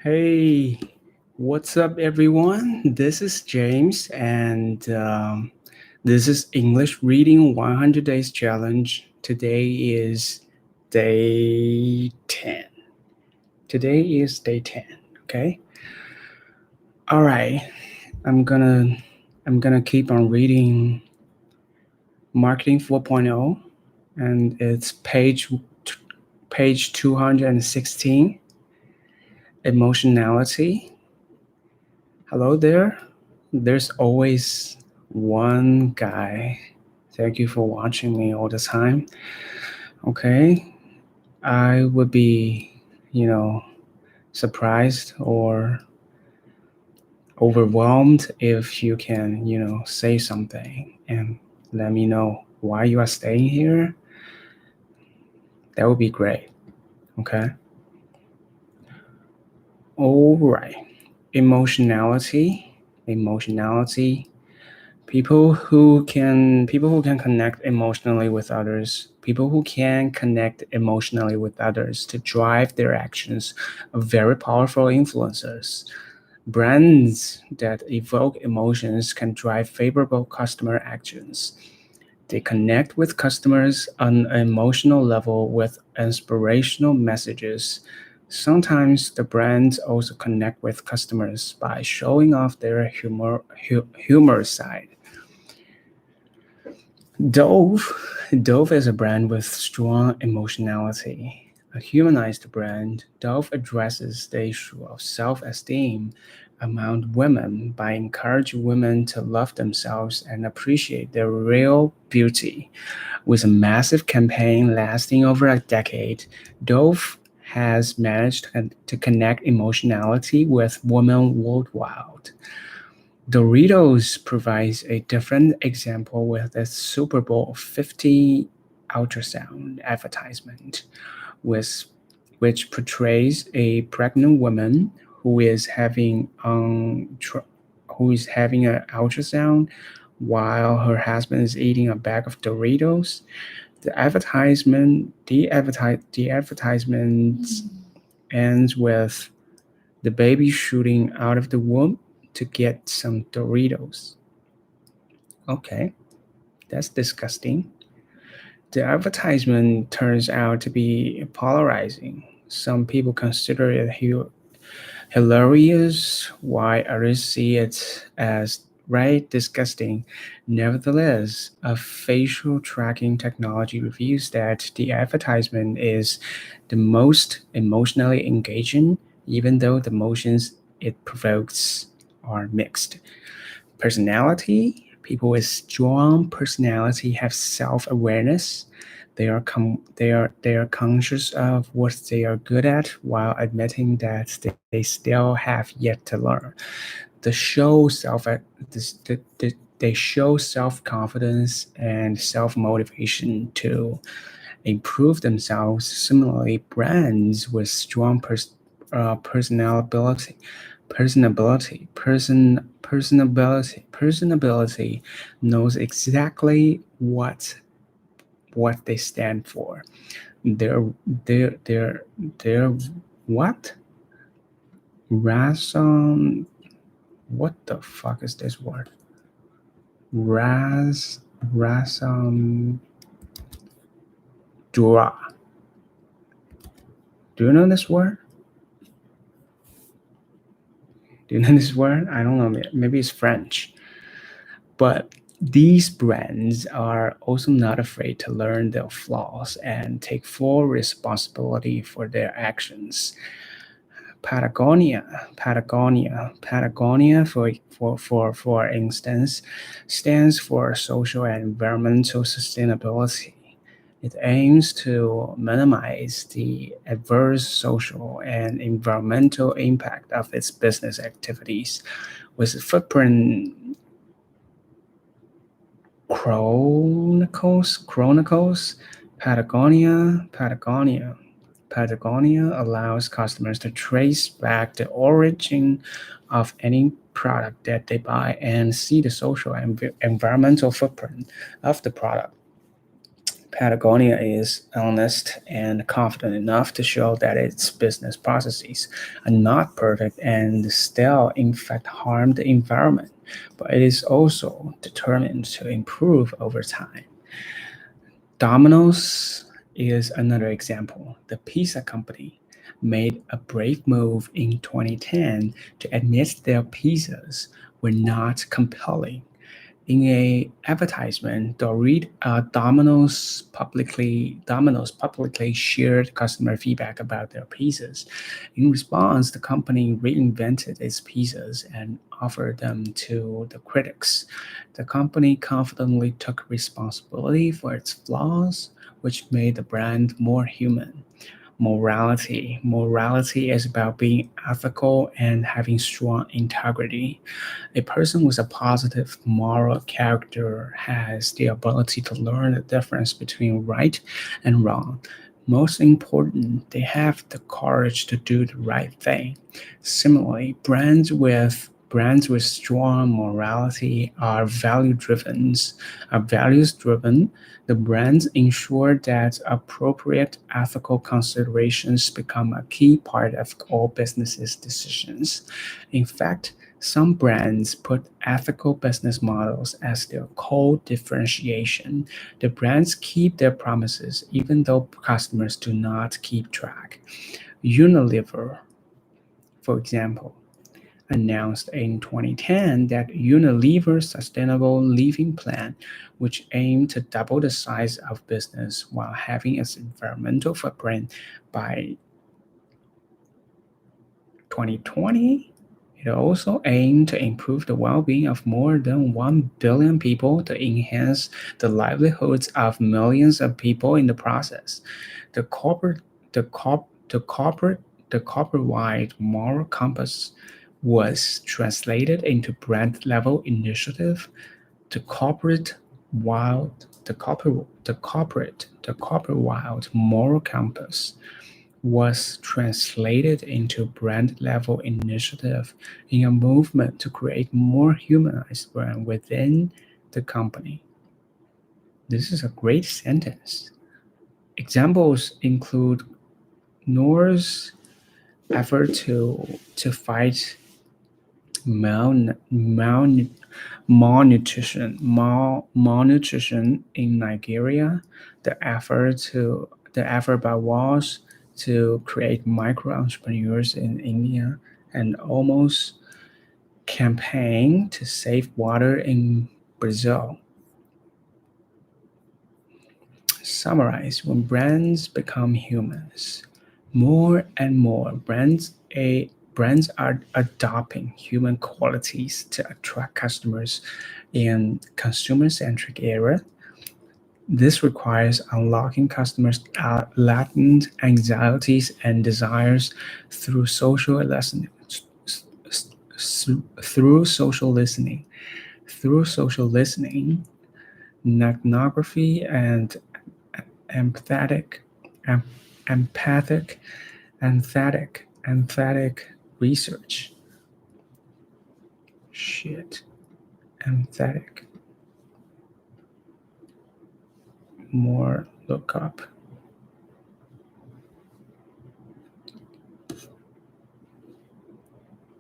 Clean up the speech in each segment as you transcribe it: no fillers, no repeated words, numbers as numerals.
Hey, what's up, everyone? This is James, and this is English Reading 100 Days Challenge. Today is day 10. Today is day 10, okay? All right. I'm gonna I'm gonna keep on reading Marketing 4.0, and it's page 216, Emotionality. Hello there. There's always one guy. Thank you for watching me all the time. Okay. I would be, you know, surprised or overwhelmed if you can, say something and let me know why you are staying here. That would be great. Okay. All right. Emotionality. Emotionality. People who can connect emotionally with others, people who can connect emotionally with others to drive their actions are very powerful influencers. Brands that evoke emotions can drive favorable customer actions. They connect with customers on an emotional level with inspirational messages. Sometimes the brands also connect with customers by showing off their humor side. Dove. Dove is a brand with strong emotionality. A humanized brand, Dove addresses the issue of self esteem among women by encouraging women to love themselves and appreciate their real beauty. With a massive campaign lasting over a decade, Dove has managed to connect emotionality with women worldwide. Doritos provides a different example with its Super Bowl 50 ultrasound advertisement, with, which portrays a pregnant woman who is having an ultrasound while her husband is eating a bag of Doritos. The advertisement ends with the baby shooting out of the womb to get some Doritos. Okay, that's disgusting. The advertisement turns out to be polarizing. Some people consider it hilarious, while others see it as right disgusting. Nevertheless, a facial tracking technology reveals that the advertisement is the most emotionally engaging, even though the emotions it provokes are mixed. Personality. People with strong personality have self-awareness. They are conscious of what they are good at while admitting that they still have yet to learn. The show self they show self-confidence and self-motivation to improve themselves. Similarly, brands with strong personality, personability knows exactly what they stand for. They're they're what? Rason. What the fuck is this word? Raz Rason Dura. Do you know this word? Do you know this word? I don't know. Maybe it's French. But these brands are also not afraid to learn their flaws and take full responsibility for their actions. Patagonia, for instance, stands for social and environmental sustainability. It aims to minimize the adverse social and environmental impact of its business activities, with a footprint Chronicles, Patagonia allows customers to trace back the origin of any product that they buy and see the social and environmental footprint of the product. Patagonia is honest and confident enough to show that its business processes are not perfect and still, in fact, harm the environment, but it is also determined to improve over time. Domino's is another example. The pizza company made a brave move in 2010 to admit their pizzas were not compelling. In a advertisement, Domino's publicly shared customer feedback about their pizzas. In response, the company reinvented its pizzas and offered them to the critics. The company confidently took responsibility for its flaws, which made the brand more human. Morality is about being ethical and having strong integrity. A person with a positive moral character has the ability to learn the difference between right and wrong. Most important, they have the courage to do the right thing. Similarly, brands with strong morality are values driven. The brands ensure that appropriate ethical considerations become a key part of all businesses' decisions. In fact, some brands put ethical business models as their core differentiation. The brands keep their promises even though customers do not keep track. Unilever, for example, announced in 2010 that Unilever's Sustainable Living Plan, which aimed to double the size of business while having its environmental footprint by 2020. It also aimed to improve the well-being of more than 1 billion people to enhance the livelihoods of millions of people in the process. The corporate the corp the corporate-wide moral compass was translated into brand level initiative. The corporate the corporate wild moral compass was translated into brand level initiative in a movement to create more humanized brand within the company. This is a great sentence. Examples include Knorr's effort to fight mal, mal, malnutrition in Nigeria, the effort by Walsh to create micro entrepreneurs in India, and almost campaign to save water in Brazil. Summarize: when brands become humans, more and more brands are adopting human qualities to attract customers in consumer-centric era. This requires unlocking customers' latent anxieties and desires through social listening. Through social listening, ethnography, and empathetic, em- empathic, emphatic research. Shit, emphatic. More look up.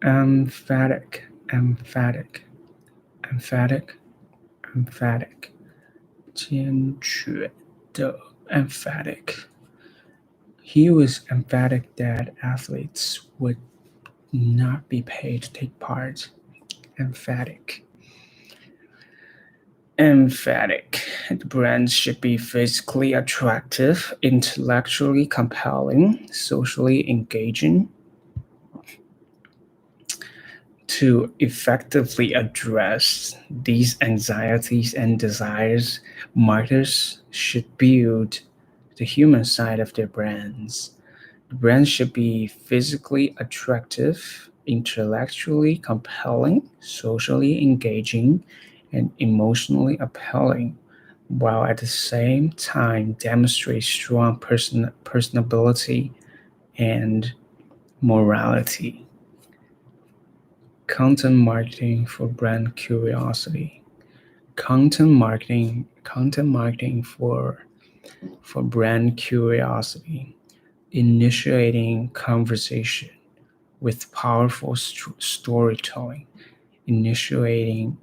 Emphatic, emphatic, emphatic. 坚决的 emphatic. He was emphatic that athletes would not be paid to take part. Emphatic. Emphatic. The brand should be physically attractive, intellectually compelling, socially engaging. To effectively address these anxieties and desires, marketers should build the human side of their brands. The brand should be physically attractive, intellectually compelling, socially engaging, and emotionally appealing, while at the same time demonstrate strong personability and morality. Content marketing for brand curiosity. Content marketing for for brand curiosity, initiating conversation with powerful storytelling, initiating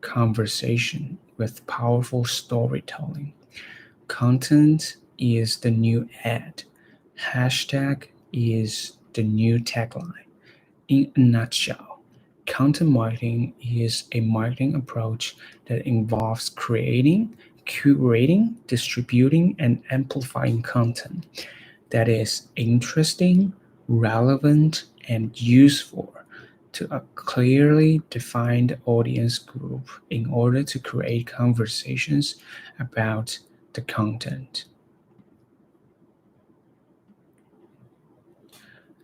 conversation with powerful storytelling. Content is the new ad. Hashtag is the new tagline. In a nutshell, content marketing is a marketing approach that involves creating, curating, distributing, and amplifying content that is interesting, relevant, and useful to a clearly defined audience group in order to create conversations about the content.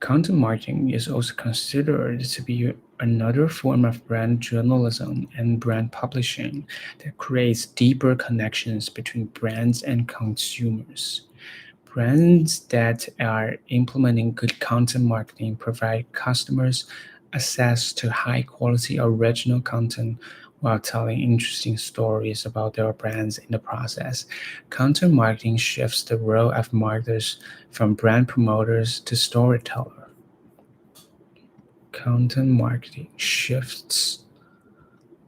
Content marketing is also considered to be another form of brand journalism and brand publishing that creates deeper connections between brands and consumers. Brands that are implementing good content marketing provide customers access to high quality original content while telling interesting stories about their brands in the process. Content marketing shifts the role of marketers from brand promoters to storyteller. Content marketing shifts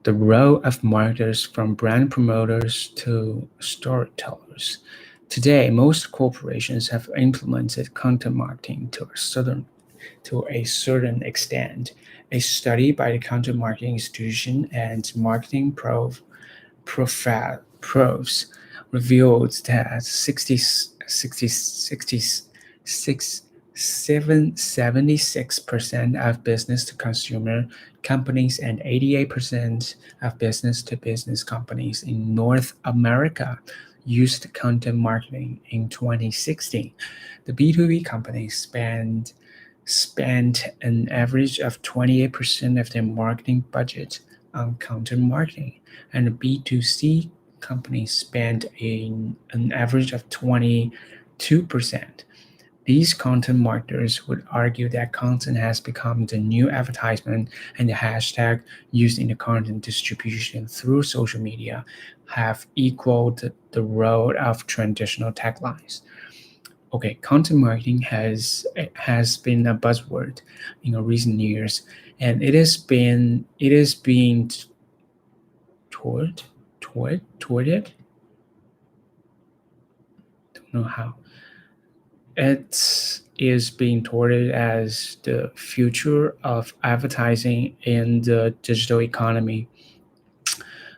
the role of marketers from brand promoters to storytellers. Today, most corporations have implemented content marketing to a certain extent. A study by the Content Marketing Institution and Marketing Profs revealed that 76% of business to consumer companies and 88% of business to business companies in North America used content marketing in 2016. The B2B companies spent an average of 28% of their marketing budget on content marketing, and the B2C companies spent an average of 22%. These content marketers would argue that content has become the new advertisement, and the hashtag used in the content distribution through social media have equaled the role of traditional taglines. Okay, content marketing has been a buzzword in recent years, and it is being toward toward don't know how it is being touted as the future of advertising in the digital economy.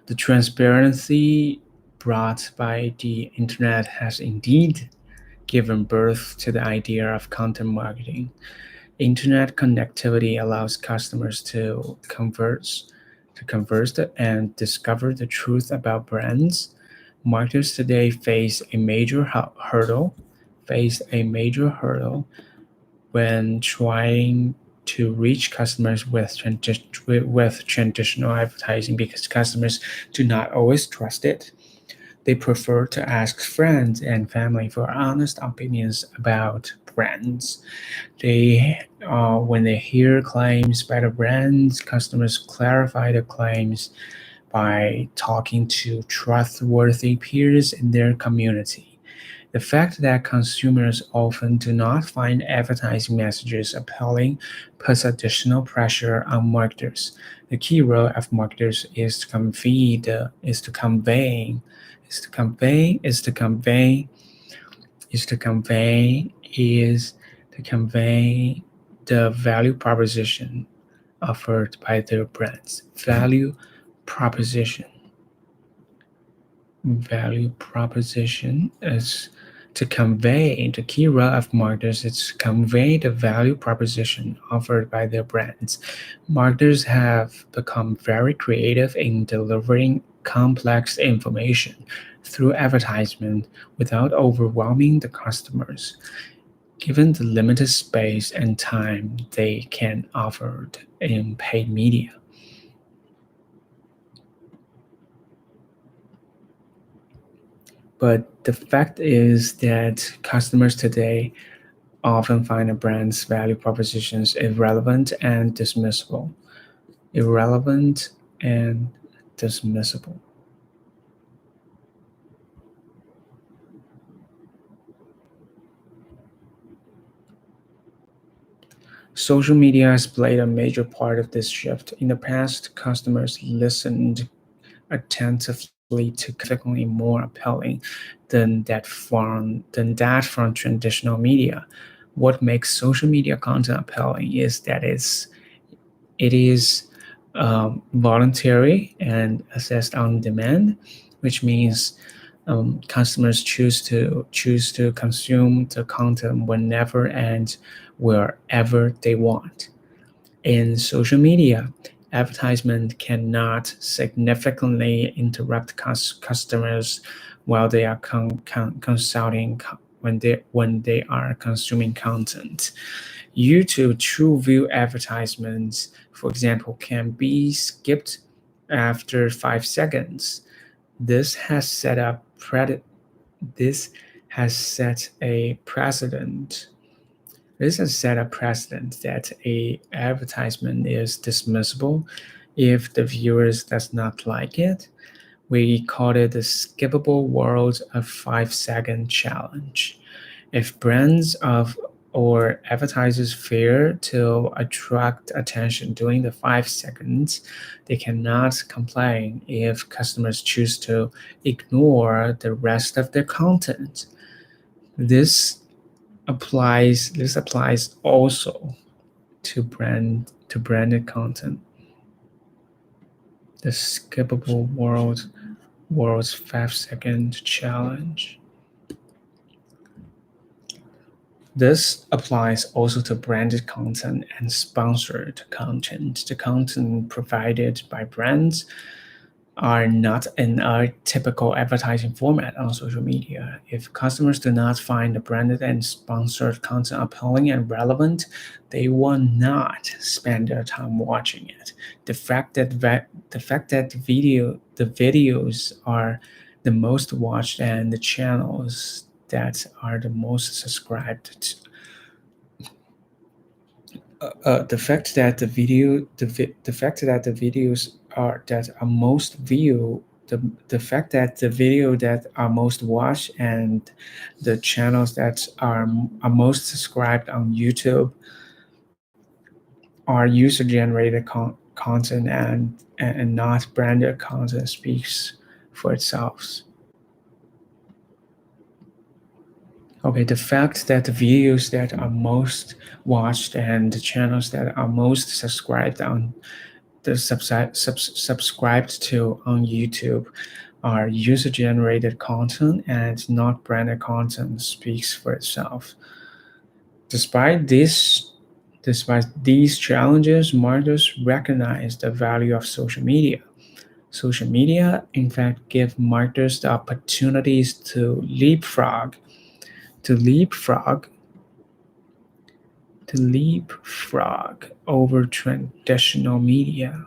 The transparency brought by the internet has indeed given birth to the idea of content marketing. Internet connectivity allows customers to converse and discover the truth about brands. Marketers today face a major hurdle when trying to reach customers with traditional advertising because customers do not always trust it. They prefer to ask friends and family for honest opinions about brands. When they hear claims by the brands, customers clarify the claims by talking to trustworthy peers in their community. The fact that consumers often do not find advertising messages appealing puts additional pressure on marketers. The key role of marketers is to convey the value proposition offered by their brands. Proposition. Value proposition is to convey the key role of marketers is to convey the value proposition offered by their brands. Marketers have become very creative in delivering complex information through advertisement without overwhelming the customers. Given the limited space and time they can offer in paid media. But the fact is that customers today often find a brand's value propositions irrelevant and dismissible. Irrelevant and dismissible. Social media has played a major part of this shift. In the past, customers listened attentively to significantly more appealing than that from traditional media. What makes social media content appealing is that it is voluntary and assessed on demand, which means customers choose to consume the content whenever and wherever they want. In social media, advertisement cannot significantly interrupt customers while they are consulting when they are consuming content. YouTube TrueView advertisements, for example, can be skipped after 5 seconds. This has set up this has set a precedent. This has set a precedent that a advertisement is dismissible if the viewers does not like it. We call it the skippable world of 5 second challenge. If brands of or advertisers fail to attract attention during the 5 seconds, they cannot complain if customers choose to ignore the rest of their content. This this applies also to branded content. The skippable world's 5 second challenge. This applies also to branded content and sponsored content. The content provided by brands are not in a typical advertising format on social media. If customers do not find the branded and sponsored content appealing and relevant, they will not spend their time watching it. The fact that the videos are the most watched and the channels that are the most subscribed the fact that the videos are that are most view the fact that the video that are most watched and the channels that are most subscribed on YouTube are user generated content and not branded content speaks for itself. Okay, the fact that the videos that are most watched and the channels that are most subscribed to on YouTube are user generated content and not branded content speaks for itself. Despite this despite these challenges, marketers recognize the value of social media. Social media, in fact, give marketers the opportunities to leapfrog over traditional media.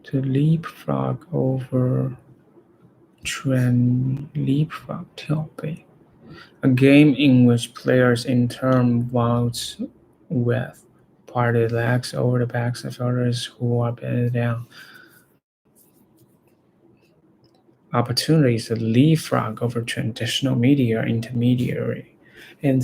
To leapfrog over leapfrog topic. A game in which players in turn vote with parted legs over the backs of others who are bent down. Opportunities to leapfrog over traditional media intermediaries and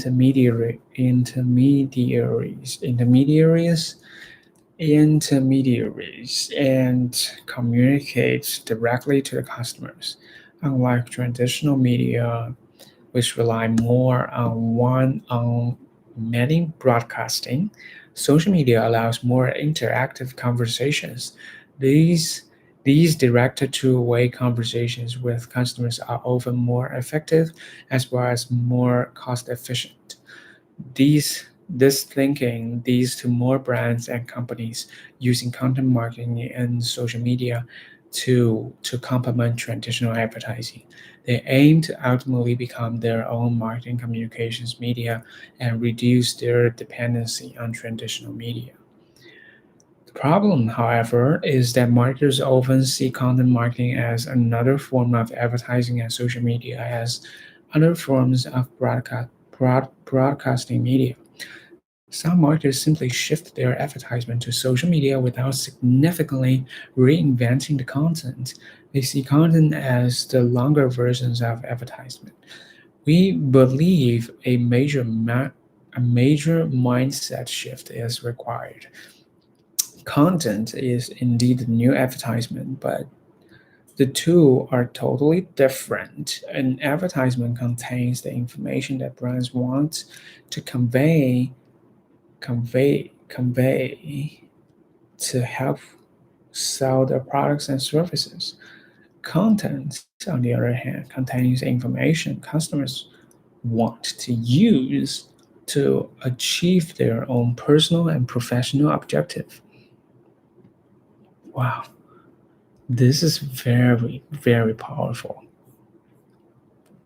communicate directly to the customers. Unlike traditional media, which rely more on many broadcasting, social media allows more interactive conversations. These these direct two-way conversations with customers are often more effective as well as more cost efficient. This thinking leads to more brands and companies using content marketing and social media to complement traditional advertising. They aim to ultimately become their own marketing communications media and reduce their dependency on traditional media. The problem, however, is that marketers often see content marketing as another form of advertising and social media as other forms of broadcasting media. Some marketers simply shift their advertisement to social media without significantly reinventing the content. They see content as the longer versions of advertisement, We believe a major mindset shift is required. Content is indeed the new advertisement, but the two are totally different. An advertisement contains the information that brands want to convey to help sell their products and services. Content, on the other hand, contains information customers want to use to achieve their own personal and professional objective. Wow, this is very, very powerful.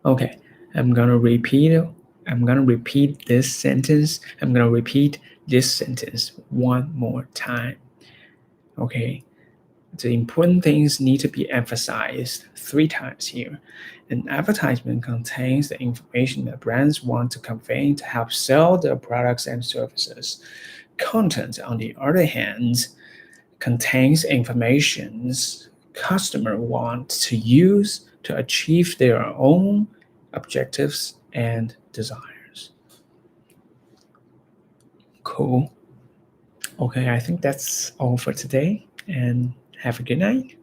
Okay, I'm gonna repeat it. I'm gonna repeat this sentence. I'm gonna repeat this sentence one more time. Okay, the important things need to be emphasized three times here. An advertisement contains the information that brands want to convey to help sell their products and services. Content, on the other hand, contains information customer want to use to achieve their own objectives and desires. Cool. Okay, I think that's all for today and have a good night.